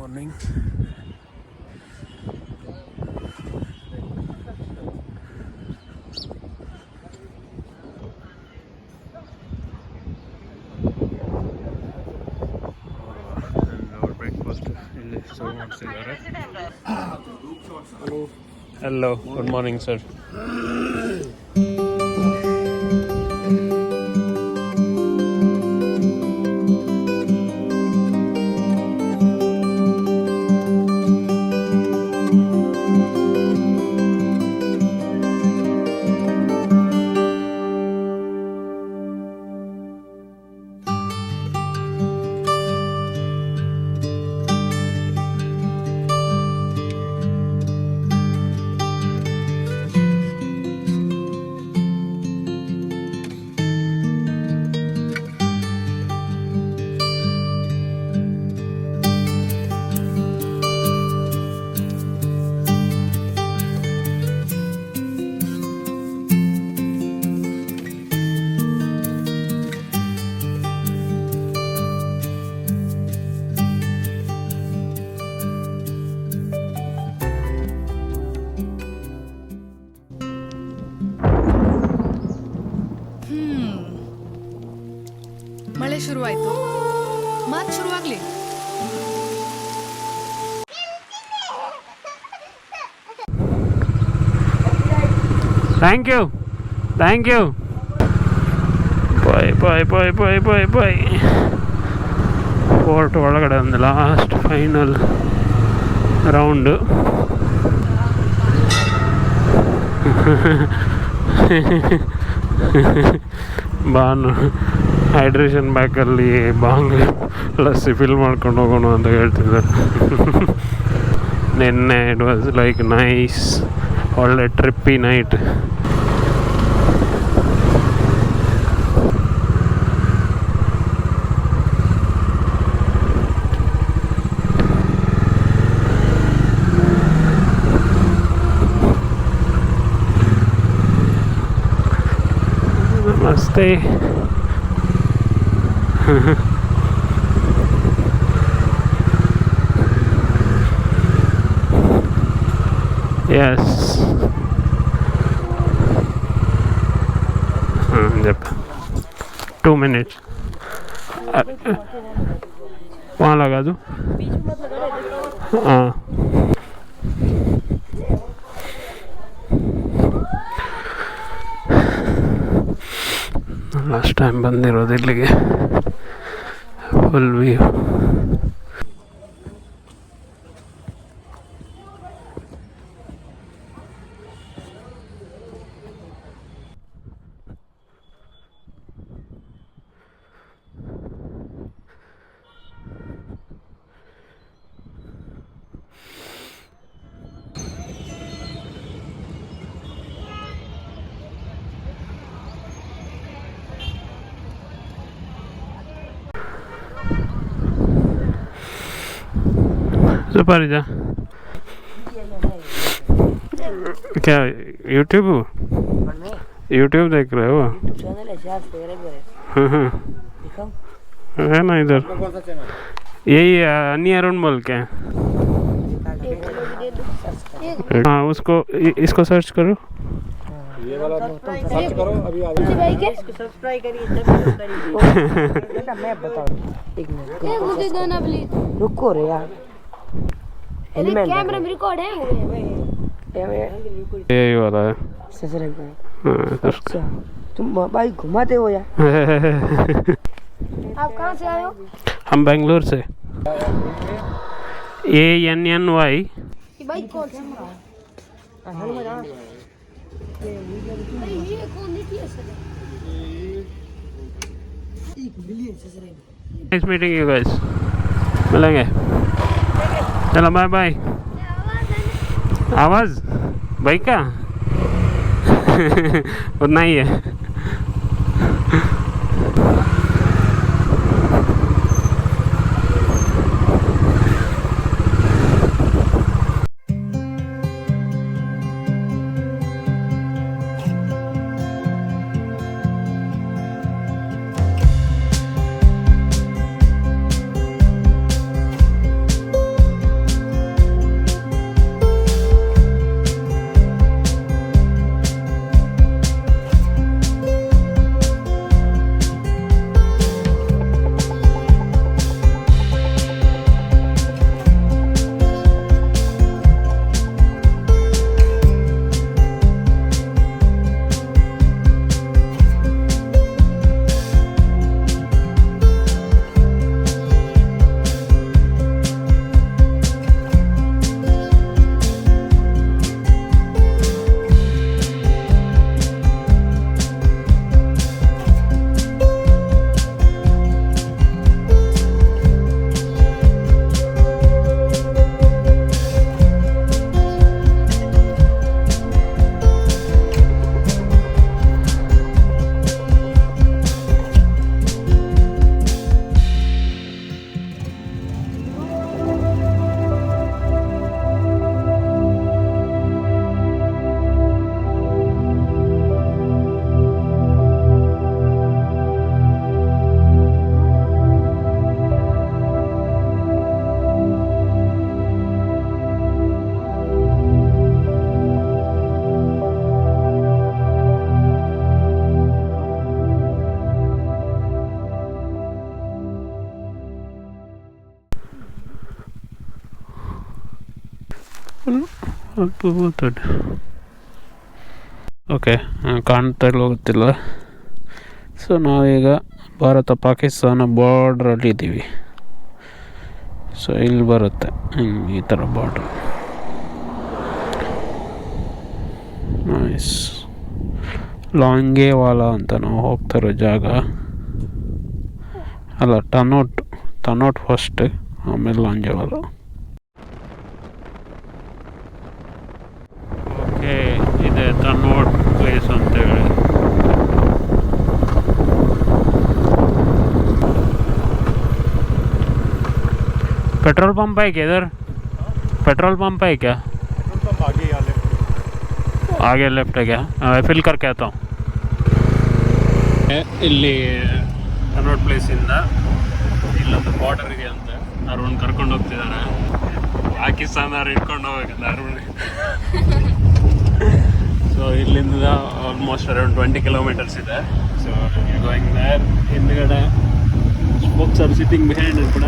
morning. And our breakfast ಇಲ್ಲಿ serve ಮಾಡ್ತಿದ್ದಾರೆ. Hello, good morning sir. ಮಳೆ ಶುರುವಾಯ್ತು, ಮಾತು ಶುರುವಾಗ್ಲಿ. Thank you bye. ಫೋರ್ಟ್ ಒಳಗಡೆ ಒಂದು last final round. Banu hydration ಬ್ಯಾಗಲ್ಲಿ ಬಾಂಗ್ ಲಸ್ಸಿ ಫಿಲ್ ಮಾಡ್ಕೊಂಡು ಹೋಗೋಣ ಅಂತ ಹೇಳ್ತಿದ್ದಾರೆ. ನಿನ್ನೆ ಇಟ್ ವಾಸ್ ಲೈಕ್ ನೈಸ್, ಒಳ್ಳೆ ಟ್ರಿಪ್ಪಿ ನೈಟ್. ನಮಸ್ತೆ. Yes. Yep. 2 minutes. वहाँ लगा दो. हाँ. लास्ट टाइम ಬಂದಿರೋದು ಇಲ್ಲಿಗೆ ಫುಲ್ ವ್ಯೂ. सुपर जा क्या यूट्यूब देख रहे हो? है ना इधर, यही AnnyArun बोल के. हाँ उसको इसको सर्च करो. ये वाला सर्च करो अभी भाई के सब्सक्राइब करिए बेटा. मैं बताऊं एक मिनट मुझे गाना प्लीज रुको रे यार. कैमरा में रिकॉर्ड है यही वाला है. अच्छा तुम भाई घुमाते हो यार. आप कहाँ से आए हो? हम बेंगलोर से. ANNY. ये बाइक कौन सी है? ये कौन सी है sir? Nice meeting you guys. मिलेंगे. चलो बाय बाय. आवाज़ बाइक का उतना ही है. ಓಕೆ, ಕಾಣ್ತಾ ಹೋಗುತ್ತಿಲ್ಲ. ಸೊ ನಾವೀಗ ಭಾರತ ಪಾಕಿಸ್ತಾನ ಬಾರ್ಡ್ರಲ್ಲಿ ಇದ್ದೀವಿ. ಸೊ ಇಲ್ಲಿ ಬರುತ್ತೆ ಈ ಥರ ಬಾರ್ಡ್ರ್. ನೈಸ್. ಲಾಂಗೇವಾಲಾ ಅಂತ ನಾವು ಹೋಗ್ತಿರೋ ಜಾಗ ಅಲ್ಲ, ತನೋಟ್ ಫಸ್ಟ್, ಆಮೇಲೆ ಲಾಂಗೇವಾಲಾ. ಓಕೆ, ಇದೆ ತನೋಟ್ ಪ್ಲೇಸ್ ಅಂತೇಳಿ. पेट्रोल पंप है क्या इधर? पेट्रोल पंप है क्या? पेट्रोल पंप आगे या लेफ्ट? आगे लेफ्ट है क्या? फिल करके आता हूँ. ಇಲ್ಲಿ ತನೋಟ್ ಪ್ಲೇಸಿಂದ ಇಲ್ಲೊಂದು ಬಾರ್ಡರ್ ಇದೆ ಅಂತ ಅರುಣ್ ಕರ್ಕೊಂಡು ಹೋಗ್ತಿದ್ದಾರೆ. ಪಾಕಿಸ್ತಾನದವ್ರು ಇಟ್ಕೊಂಡು ಹೋಗ್ಬೇಕಂತ ಅರುಣ್. ಸೊ ಇಲ್ಲಿಂದ ಆಲ್ಮೋಸ್ಟ್ ಅರೌಂಡ್ 20 kilometers ಇದೆ. So going there. ಹಿಂದ್ಗಡೆ ಸ್ಪೋಕ್ಸ್ ಆರ್ ಸಿಟ್ಟಿಂಗ್ ಬಿಹೈಂಡ್ ಕೂಡ.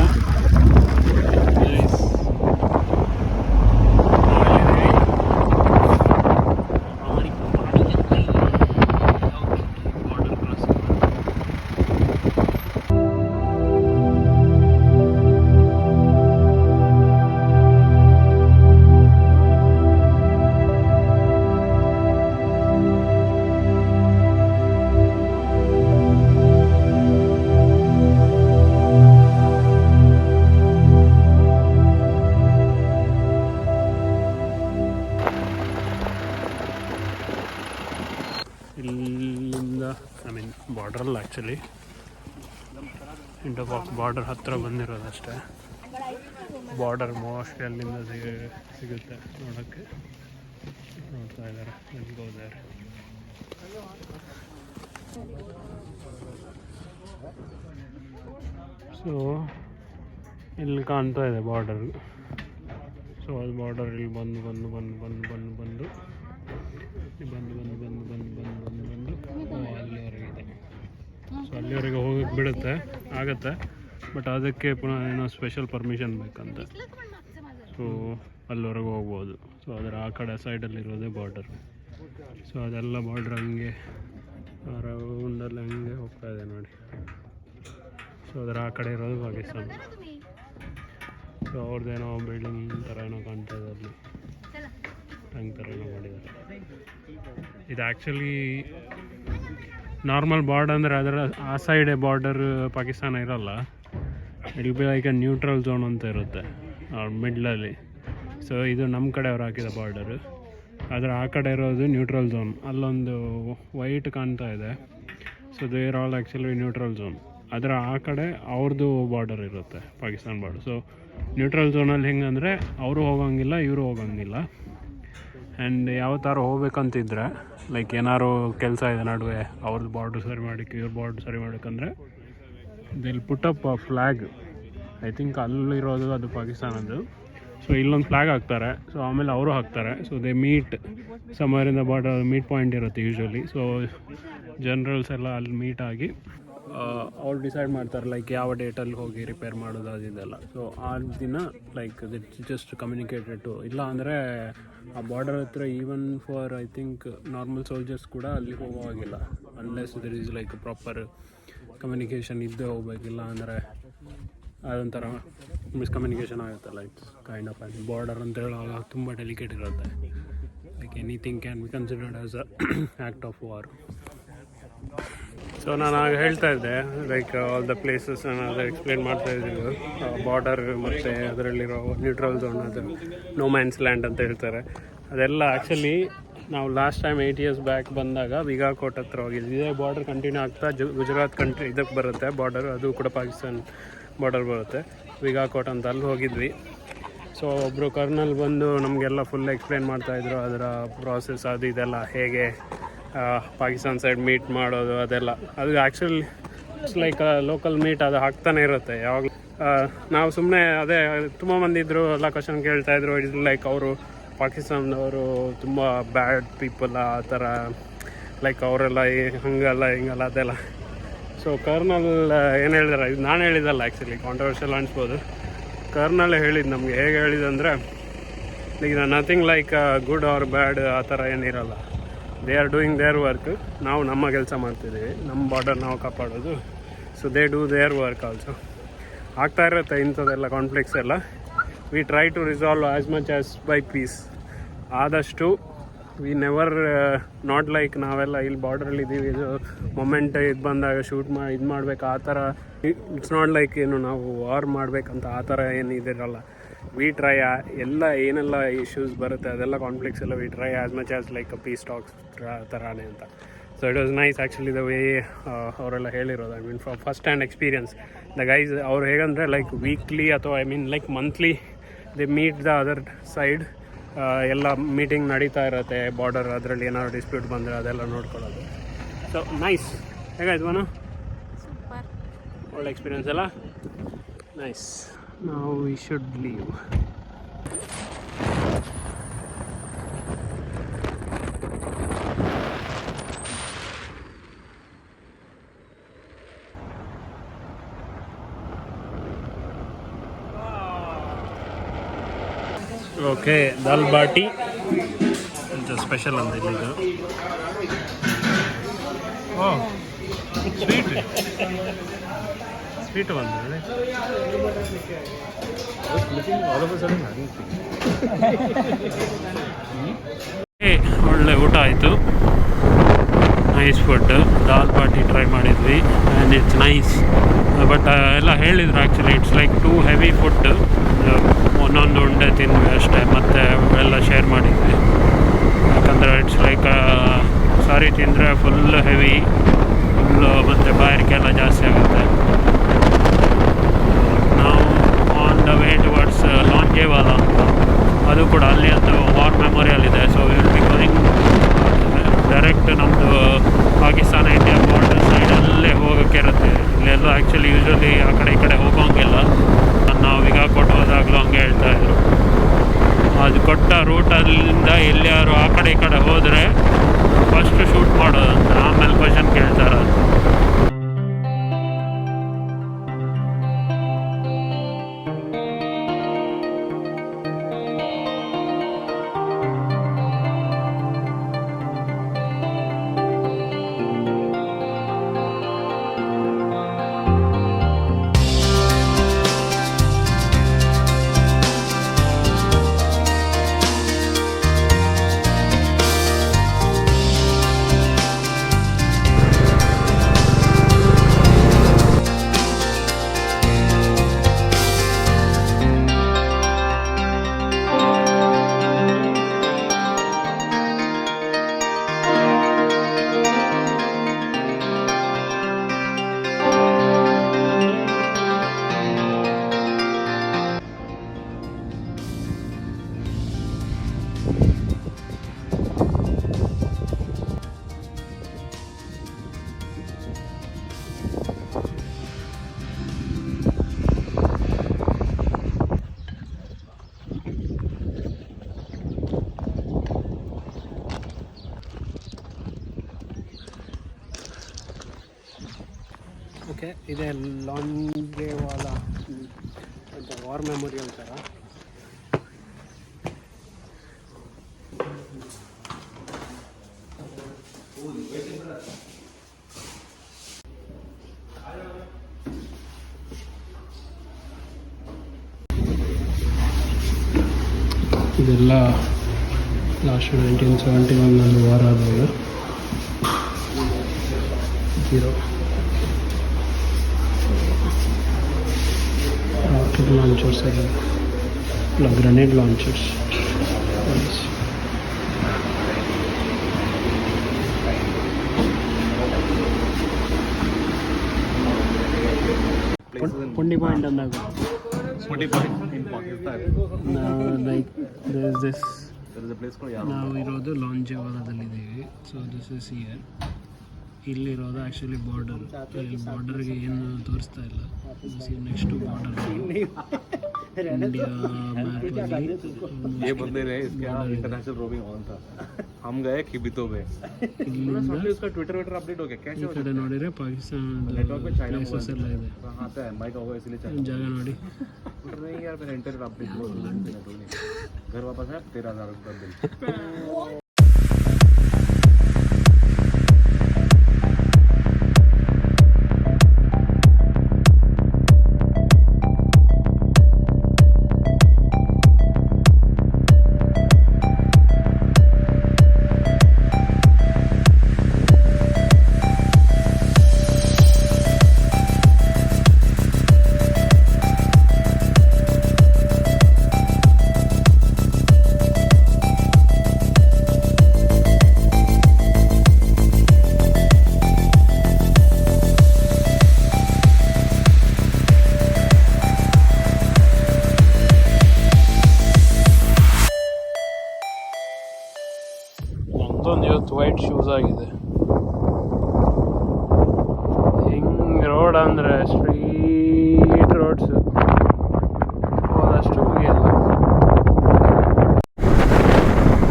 ಇಲ್ಲಿಂದ ಬಾರ್ಡ್ರಲ್ಲ ಆ್ಯಕ್ಚುಲಿ ಇಂಡೋ ಪಾಕ್ ಬಾರ್ಡರ್ ಹತ್ತಿರ ಬಂದಿರೋದಷ್ಟೇ. ಬಾರ್ಡರ್ ಮೋಸ್ಟ್ಲಿ ಅಲ್ಲಿಂದ ಸಿಗುತ್ತೆ ನೋಡೋಕ್ಕೆ. ನೋಡ್ತಾ ಇದ್ದಾರೆ ಹೋದಾರೆ. ಸೊ ಇಲ್ಲಿ ಕಾಣ್ತಾ ಇದೆ ಬಾರ್ಡರ್. ಸೊ ಅದು ಬಾರ್ಡರ್ ಇಲ್ಲಿ ಬಂದು ಅಲ್ಲಿವರೆಗೆ ಇದೆ. ಸೊ ಅಲ್ಲಿವರೆಗೆ ಹೋಗಕ್ಕೆ ಬಿಡುತ್ತೆ, ಆಗುತ್ತೆ. ಬಟ್ ಅದಕ್ಕೆ ಪುನಃ ಏನೋ ಸ್ಪೆಷಲ್ ಪರ್ಮಿಷನ್ ಬೇಕಂತ. ಸೊ ಅಲ್ಲಿವರೆಗೆ ಹೋಗ್ಬೋದು. ಸೊ ಅದರ ಆ ಕಡೆ ಸೈಡಲ್ಲಿರೋದೇ ಬಾರ್ಡರ್. ಸೊ ಅದೆಲ್ಲ ಬಾರ್ಡ್ರ್ ಹಂಗೆ ರೌಂಡಲ್ಲಿ ಹಂಗೆ ಹೋಗ್ತಾ ಇದೆ ನೋಡಿ. ಸೊ ಅದರ ಆ ಕಡೆ ಇರೋದು ಪಾಕಿಸ್ತಾನ. ಸೊ ಅವ್ರದ್ದೇನೋ ಬಿಲ್ಡಿಂಗ್ ಥರ ಏನೋ ಕಾಣ್ತಾ ಇದೆ ಅಲ್ಲಿ, ಟ್ಯಾಂಕ್ ಥರ ಏನೋ ಮಾಡಿದ್ದಾರೆ. ಇದು ಆ್ಯಕ್ಚುಲಿ ನಾರ್ಮಲ್ ಬಾರ್ಡರ್ ಅಂದರೆ ಅದರ ಆ ಸೈಡ್ ಬಾರ್ಡರ್ ಪಾಕಿಸ್ತಾನ ಇರೋಲ್ಲ. It be like A neutral zone ಅಂತ ಇರುತ್ತೆ ಮಿಡ್ಲಲ್ಲಿ. ಸೊ ಇದು ನಮ್ಮ ಕಡೆ ಅವ್ರು ಹಾಕಿದ ಬಾರ್ಡರು, ಅದರ ಆ ಕಡೆ ಇರೋದು ನ್ಯೂಟ್ರಲ್ ಝೋನ್. ಅಲ್ಲೊಂದು ವೈಟ್ ಕಾಣ್ತಾ ಇದೆ. So they are all actually neutral zone. ಅದರ ಆ ಕಡೆ ಅವ್ರದ್ದು ಬಾರ್ಡರ್ ಇರುತ್ತೆ, ಪಾಕಿಸ್ತಾನ ಬಾರ್ಡರ್. ಸೊ ನ್ಯೂಟ್ರಲ್ ಝೋನಲ್ಲಿ ಹೆಂಗಂದರೆ ಅವರು ಹೋಗೋಂಗಿಲ್ಲ, ಇವರು ಹೋಗೋಂಗಿಲ್ಲ. ಆ್ಯಂಡ್ ಯಾವ ಥರ ಹೋಗ್ಬೇಕಂತಿದ್ರೆ ಲೈಕ್ ಏನಾರು ಕೆಲಸ ಇದೆ ನಡುವೆ, ಅವ್ರದ್ದು ಬಾರ್ಡ್ರ್ ಸರಿ ಮಾಡೋಕ್ಕೆ ಇವ್ರ ಬಾರ್ಡ್ರ್ ಸರಿ ಮಾಡೋಕ್ಕಂದ್ರೆ they'll put up flag. I think ಅಲ್ಲಿರೋದು ಅದು ಪಾಕಿಸ್ತಾನದ್ದು. ಸೊ ಇಲ್ಲೊಂದು ಫ್ಲ್ಯಾಗ್ ಹಾಕ್ತಾರೆ. ಸೊ ಆಮೇಲೆ ಅವರು ಹಾಕ್ತಾರೆ. So they meet somewhere in the border. Meet point ಇರುತ್ತೆ ಯೂಶ್ವಲಿ. ಸೊ ಜನರಲ್ಸ್ ಎಲ್ಲ ಅಲ್ಲಿ ಮೀಟ್ ಆಗಿ ಅವ್ರು ಡಿಸೈಡ್ ಮಾಡ್ತಾರೆ ಲೈಕ್ ಯಾವ ಡೇಟಲ್ಲಿ ಹೋಗಿ ರಿಪೇರ್ ಮಾಡೋದು ಅದೆಲ್ಲ. ಸೊ ಆ ದಿನ like did just communicated to. ಇಲ್ಲ ಅಂದರೆ ಆ ಬಾರ್ಡರ್ ಹತ್ರ even for I think normal soldiers ಕೂಡ ಅಲ್ಲಿ ಹೋಗೋವಾಗಿಲ್ಲ unless there is like proper communication ಇದ್ದೇ ಹೋಗ್ಬೇಕಿಲ್ಲ ಅಂದರೆ ಅದೊಂಥರ ಮಿಸ್ಕಮ್ಯುನಿಕೇಷನ್ ಆಗುತ್ತಲ್ಲ. ಇಟ್ಸ್ ಕೈಂಡ್ ಆಫ್ ಬಾರ್ಡರ್ ಅಂತ ಹೇಳುವಾಗ ತುಂಬ ಡೆಲಿಕೇಟ್ ಇರುತ್ತೆ. Like anything can be considered as a act of war. So ನಾನು ಆಗ ಹೇಳ್ತಾ ಇದ್ದೆ ಲೈಕ್ ಆಲ್ ದ ಪ್ಲೇಸಸ್ ನಾನು ಅದು ಎಕ್ಸ್ಪ್ಲೇನ್ ಮಾಡ್ತಾ ಇದ್ದೀನಿ. ಬಾರ್ಡರ್ ಮತ್ತು ಅದರಲ್ಲಿರೋ ನ್ಯೂಟ್ರಲ್ ಝೋನ್, ಅದು ನೋ ಮ್ಯಾನ್ಸ್ ಲ್ಯಾಂಡ್ ಅಂತ ಹೇಳ್ತಾರೆ. ಅದೆಲ್ಲ ಆ್ಯಕ್ಚುಲಿ ನಾವು ಲಾಸ್ಟ್ ಟೈಮ್ 8 years ಬ್ಯಾಕ್ ಬಂದಾಗ ವಿಗಾಕೋಟ್ ಹತ್ರ ಹೋಗಿದ್ವಿ. ಇದೇ ಬಾರ್ಡರ್ ಕಂಟಿನ್ಯೂ ಆಗ್ತಾ ಗುಜರಾತ್ ಕಂಟ್ರಿ ಇದಕ್ಕೆ ಬರುತ್ತೆ ಬಾರ್ಡರ್, ಅದು ಕೂಡ ಪಾಕಿಸ್ತಾನ ಬಾರ್ಡರ್ ಬರುತ್ತೆ, ವಿಗಾಕೋಟ್ ಅಂತ. ಅಲ್ಲಿ ಹೋಗಿದ್ವಿ. ಸೊ ಒಬ್ಬರು ಕರ್ನಲ್ ಬಂದು ನಮಗೆಲ್ಲ ಫುಲ್ ಎಕ್ಸ್ಪ್ಲೇನ್ ಮಾಡ್ತಾಯಿದ್ರು ಅದರ ಪ್ರಾಸೆಸ್, ಅದು ಇದೆಲ್ಲ ಹೇಗೆ ಪಾಕಿಸ್ತಾನ ಸೈಡ್ ಮೀಟ್ ಮಾಡೋದು ಅದೆಲ್ಲ. ಅದು actually it's like local meet, ಅದು ಹಾಕ್ತಾನೆ ಇರುತ್ತೆ ಯಾವಾಗಲೂ. ನಾವು ಸುಮ್ಮನೆ ಅದೇ ತುಂಬ ಮಂದಿ ಇದ್ದರು, ಎಲ್ಲ ಕ್ವಶನ್ ಕೇಳ್ತಾಯಿದ್ರು. ಇಟ್ಸ್ ಲೈಕ್ ಅವರು ಪಾಕಿಸ್ತಾನದವರು ತುಂಬ ಬ್ಯಾಡ್ ಪೀಪಲ್ ಆ ಥರ, ಲೈಕ್ ಅವರೆಲ್ಲ ಹಂಗಲ್ಲ ಹಿಂಗಲ್ಲ ಅದೆಲ್ಲ. ಸೊ ಕರ್ನಲ್ ಏನು ಹೇಳಿದಾರೆ, ಇದು ನಾನು ಹೇಳಿದಲ್ಲ ಆ್ಯಕ್ಚುಲಿ, ಕಾಂಟ್ರವರ್ಷಿಯಲ್ ಅನಿಸ್ಬೋದು. ಕರ್ನಲ್ ಹೇಳಿದ್ದು ನಮಗೆ ಹೇಗೆ ಹೇಳಿದಂದರೆ ಈಗ nothing like good or bad ಆ ಥರ ಏನಿರಲ್ಲ. They are doing their work. ನಾವು ನಮ್ಮ ಕೆಲಸ ಮಾಡ್ತಿದ್ದೀವಿ, ನಮ್ಮ ಬಾರ್ಡರ್ ನಾವು ಕಾಪಾಡೋದು. So they do their work also. ಆಗ್ತಾ ಇರುತ್ತೆ ಇಂಥದ್ದೆಲ್ಲ ಕಾನ್ಫ್ಲಿಕ್ಟ್ಸ್ ಎಲ್ಲ. We try to resolve as much as by peace. ಆದಷ್ಟು ವಿ ನೆವರ್ ನಾಟ್ ಲೈಕ್ ನಾವೆಲ್ಲ ಇಲ್ಲಿ ಬಾರ್ಡ್ರಲ್ಲಿ ಇದ್ದೀವಿ, ಇದು ಮೊಮೆಂಟ್ ಇದು ಬಂದಾಗ ಶೂಟ್ ಇದು ಮಾಡ್ಬೇಕು ಆ ಥರ. ಇಟ್ಸ್ ನಾಟ್ ಲೈಕ್ ಏನು ನಾವು ವಾರ್ ಮಾಡಬೇಕಂತ ಆ ಥರ ಏನು ಇದಿರಲ್ಲ. ವಿ ಟ್ರೈ ಎಲ್ಲ ಏನೆಲ್ಲ ಇಶ್ಯೂಸ್ ಬರುತ್ತೆ ಅದೆಲ್ಲ ಕಾನ್ಫ್ಲಿಕ್ಟ್ಸ್ ಎಲ್ಲ we try as much as like peace talks ಥರನೇ ಅಂತ. So it was nice actually the way ಅವರೆಲ್ಲ ಹೇಳಿರೋದು. I mean from first hand experience the guys. ಅವ್ರು ಹೇಗಂದರೆ ಲೈಕ್ ವೀಕ್ಲಿ ಅಥವಾ I mean like monthly they meet the other side. ಎಲ್ಲ meeting ನಡೀತಾ ಇರುತ್ತೆ ಬಾರ್ಡರ್, ಅದರಲ್ಲಿ ಏನಾದ್ರು ಡಿಸ್ಪ್ಯೂಟ್ ಬಂದರೆ ಅದೆಲ್ಲ ನೋಡ್ಕೊಳ್ಳೋದು. So nice. ಹೇಗಾಯ್ತು ಮನು? ಒಳ್ಳೆ ಎಕ್ಸ್ಪೀರಿಯನ್ಸ್ ಅಲ್ಲ? ನೈಸ್. ನಾವು we should leave. Okay, dal baati special ಅಂತ ಇಲ್ಲಿದು. ಓ ಸ್ವೀಟ್ ಬಂದರೆ ಒಳ್ಳೆ ಊಟ ಆಯಿತು. Nice food. Dal baati try ಮಾಡಿದ್ವಿ ಆ್ಯಂಡ್ ಇಟ್ಸ್ ನೈಸ್. ಬಟ್ ಎಲ್ಲ ಹೇಳಿದ್ರು actually it's like too heavy food. ಒಂದೊಂದು ಉಂಡೆ ತಿಂದ್ವಿ ಅಷ್ಟೇ, ಮತ್ತು ಎಲ್ಲ ಶೇರ್ ಮಾಡಿದ್ವಿ. ಯಾಕಂದರೆ ಇಟ್ಸ್ ಲೈಕ್ ಸಾರಿ ತಿಂದರೆ ಫುಲ್ ಹೆವಿ, ಫುಲ್ಲು ಮತ್ತು ಬಾಯಾರಿಕೆಲ್ಲ ಜಾಸ್ತಿ ಆಗುತ್ತೆ. ನಾವು ಆನ್ ದ ವೇ ಟುವರ್ಡ್ಸ್ ಲಾಂಜೇವಾಲ ಅಂತ, ಅದು ಕೂಡ ಅಲ್ಲಿ ಅಂತ ವಾರ್ ಮೆಮೋರಿಯಲ್ ಇದೆ. So will be going direct ನಮ್ಮದು ಪಾಕಿಸ್ತಾನ ಇಂಡಿಯಾ ಬಾರ್ಡರ್ ಸೈಡಲ್ಲೇ ಹೋಗೋಕ್ಕೆ ಇರುತ್ತೆ. ಇಲ್ಲೆಲ್ಲೋ ಆ್ಯಕ್ಚುಲಿ ಯೂಶ್ವಲಿ ಆ ಕಡೆ ಈ ಕಡೆ ಹೋಗೋಂಗಿಲ್ಲ. ನಾವೀಗ ಕೊಟ್ಟು ಹೋದಾಗಲೂ ಹಂಗೆ ಹೇಳ್ತಾಯಿದ್ರು, ಅದು ಕೊಟ್ಟ ರೂಟಲ್ಲಿಂದ ಎಲ್ಲಿಯಾರು ಆ ಕಡೆ ಈ ಕಡೆ ಹೋದರೆ ಫಸ್ಟ್ ಶೂಟ್ ಮಾಡೋದಂತ, ಆಮೇಲೆ ಕ್ವಶನ್ ಕೇಳ್ತಾರೆ. ಓಕೆ, ಇದೆ ಲಾಂಜೇವಾಲ ಅಂತ ವಾರ್ ಮೆಮೋರಿಯಲ್ ಥರ. ಇದೆಲ್ಲ ಲಾಸ್ಟ್ 1971 ವಾರ ಆದಾಗ ಇರೋ ರಾಕೆಟ್ ಲಾಂಚರ್ಸ್ ಎಲ್ಲ, ಗ್ರೆನೇಡ್ ಲಾಂಚರ್ಸ್. Pundi Point anದಾಗ. Pundi Point in Pakistan. Like there is this. There is a place called ನಾವು ಇರೋದು ಲಾಂಜೇವಾಲದಲ್ಲಿದ್ದೀವಿ. So this is here. ಇಲ್ಲಿರೋದು ಆ್ಯಕ್ಚುಲಿ ಬಾರ್ಡರ್. ಇಲ್ಲಿ ಬಾರ್ಡರ್ಗೆ ಏನು ತೋರಿಸ್ತಾ ಇಲ್ಲ. ನೆಕ್ಸ್ಟ್ ಟು ಬಾರ್ಡರ್ इंडिया ये बंदे रहे इसके इंटरनेशनल रोमिंग ऑन था. हम गए किबितो में. उसका ट्विटर अपडेट हो गया कैसे हो गया ನೋಡಿದ್ರೆ ಪಾಕಿಸ್ತಾನ नेटवर्क में चाइना प्लेसेस ಎಲ್ಲ ಇದೆ. हां तो माइक होगा इसलिए चाइना ಜಾಗ ನೋಡಿ नहीं यार मेरा इंटरनेट अपडेट हो घर वापस आया 13,000 रुपये बिल. ನಂದೊಂದು ಇವತ್ತು ವೈಟ್ ಶೂಸ್ ಆಗಿದೆ. ಹಿಂಗೆ ರೋಡ್ ಅಂದರೆ ಸ್ಟ್ರೀಟ್ ರೋಡ್ಸ್ ಹೋದಷ್ಟು ಮುಗಿಯಲ್ಲ.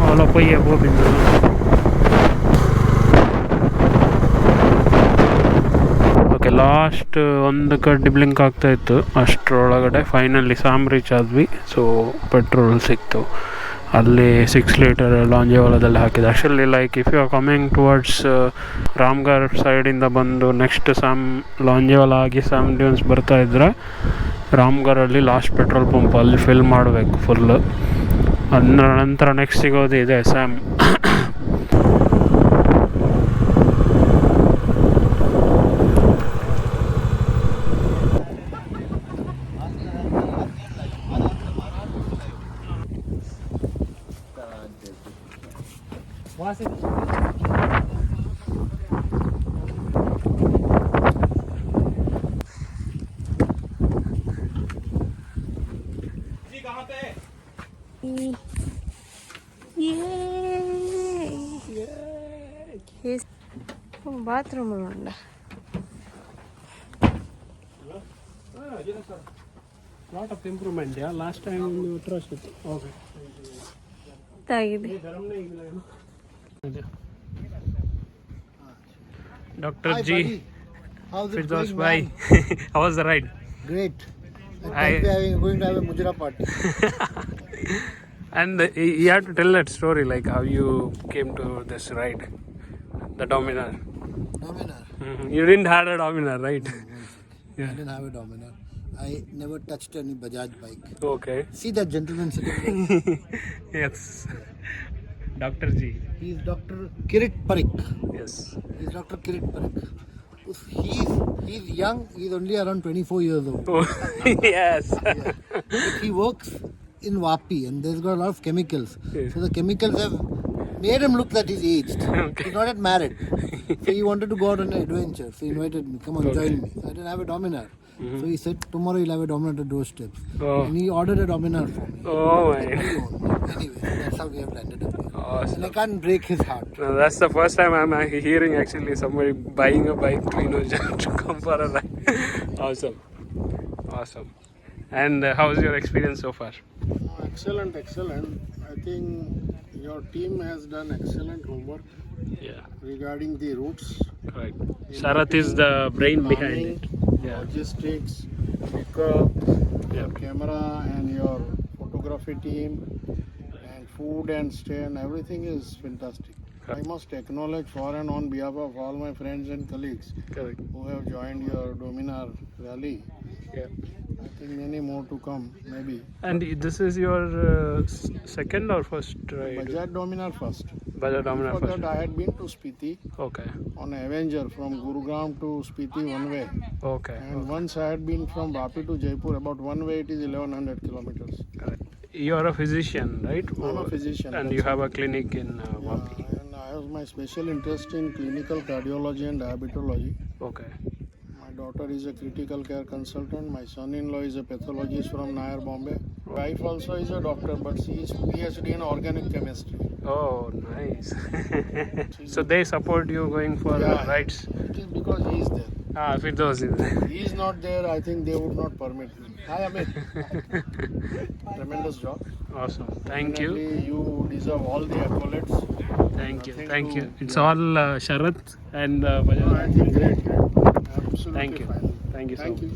ಅವಳ ಪೊಯ್ಯ ಹೋಗಿದ್ದು ಓಕೆ. ಲಾಸ್ಟ್ ಒಂದು ಕಡ್ಡಿ ಬ್ಲಿಂಕ್ ಆಗ್ತಾಯಿತ್ತು, ಅಷ್ಟರೊಳಗಡೆ ಫೈನಲಿ ಸಾಮ್ ರೀಚ್ ಆದ್ವಿ. ಸೊ ಪೆಟ್ರೋಲ್ ಸಿಕ್ತು. ಅಲ್ಲಿ 6 ಲೀಟರ್ ಲಾಂಜೆವಾಲದಲ್ಲಿ ಹಾಕಿದೆ. Actually like if you are coming towards Ramgarh ಸೈಡಿಂದ ಬಂದು ನೆಕ್ಸ್ಟ್ ಲಾಂಜೆವಾಲ ಆಗಿ ಸಾಮ್ ಡ್ಯೂನ್ಸ್ ಬರ್ತಾ ಇದ್ದರೆ ರಾಮ್ಗರಲ್ಲಿ ಲಾಸ್ಟ್ ಪೆಟ್ರೋಲ್ ಪಂಪ್ ಅಲ್ಲಿ ಫಿಲ್ ಮಾಡಬೇಕು ಫುಲ್ಲು. ಅದರ ನಂತರ ನೆಕ್ಸ್ಟ್ ಸಿಗೋದು ಇದೆ ಸ್ಯಾಮ್. ಬಾತ್ರೂಮ್ ಉಂಡ lot of improvement. Last time trust ಇತ್ತು. ಓಕೆ ಆಗಿದೆ. Dr. G. Firdaus bhai. How was the ride? Great. I'm going to have a Mujra party. And you have to tell that story, like how you came to this ride, the Dominar. Dominar. You didn't have a Dominar, right? Yeah. I didn't have a Dominar. I never touched any Bajaj bike. Okay. See that gentleman sitting there? Yes. Dr. G. He is Dr. Kirit Parikh. Yes. He is Dr. Kirit Parikh. He's young. He's only around 24 years old. Oh, yes. Yeah. But he works in Vapi and there's got a lot of chemicals. Yes. So the chemicals have made him look that he's aged. Okay. He's not yet married. So he wanted to go out on an adventure. So he invited me, come on, join me. So I didn't have a Dominar. So he said, tomorrow you'll have a Dominar at the doorstep. Oh. And he ordered a Dominar for me. Oh my. Anyway, that's how we have landed up here. Awesome. And I can't break his heart. No, that's the first time I'm hearing actually somebody buying a bike to to come for a ride. Awesome. Awesome. And how's your experience so far? Excellent. I think your team has done excellent homework Yeah, regarding the routes, correct. Sharath is the brain behind it. Yeah. logistics, pickup, your Yeah. camera and your photography team, and food and stay and everything is fantastic. I must acknowledge for and on behalf of all my friends and colleagues Correct. who have joined your Dominar rally. Yeah. I think many more to come, maybe. And this is your second or first ride? Bajaj Dominar first. Bajaj Dominar Before first. that, I had been to Spiti Okay. on Avenger from Gurugram to Spiti one way. Okay. And once I had been from Vapi to Jaipur, about one way it is 1100 kilometers. Correct. You are a physician, right? I'm a physician. And that's you have it. a clinic in Vapi. And I have my special interest in clinical cardiology and diabetology. Okay. My daughter is a critical care consultant. My son-in-law is a pathologist from Nair, Bombay. Wife also is a doctor, but she is PhD in organic chemistry. Oh, nice. So they support you going for rides? It is because he is there. Firdaus is there. He is not there, I think they would not permit me. Hi, Amit. Tremendous job. Awesome. Thank you. Definitely you deserve all the accolades. Thank you. Nothing Thank to- you. It's all Sharath and I Bajaj. think great. Absolutely Thank you. fine. Thank you so Thank much. you.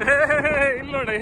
ಇಲ್ಲಿ ನೋಡಿ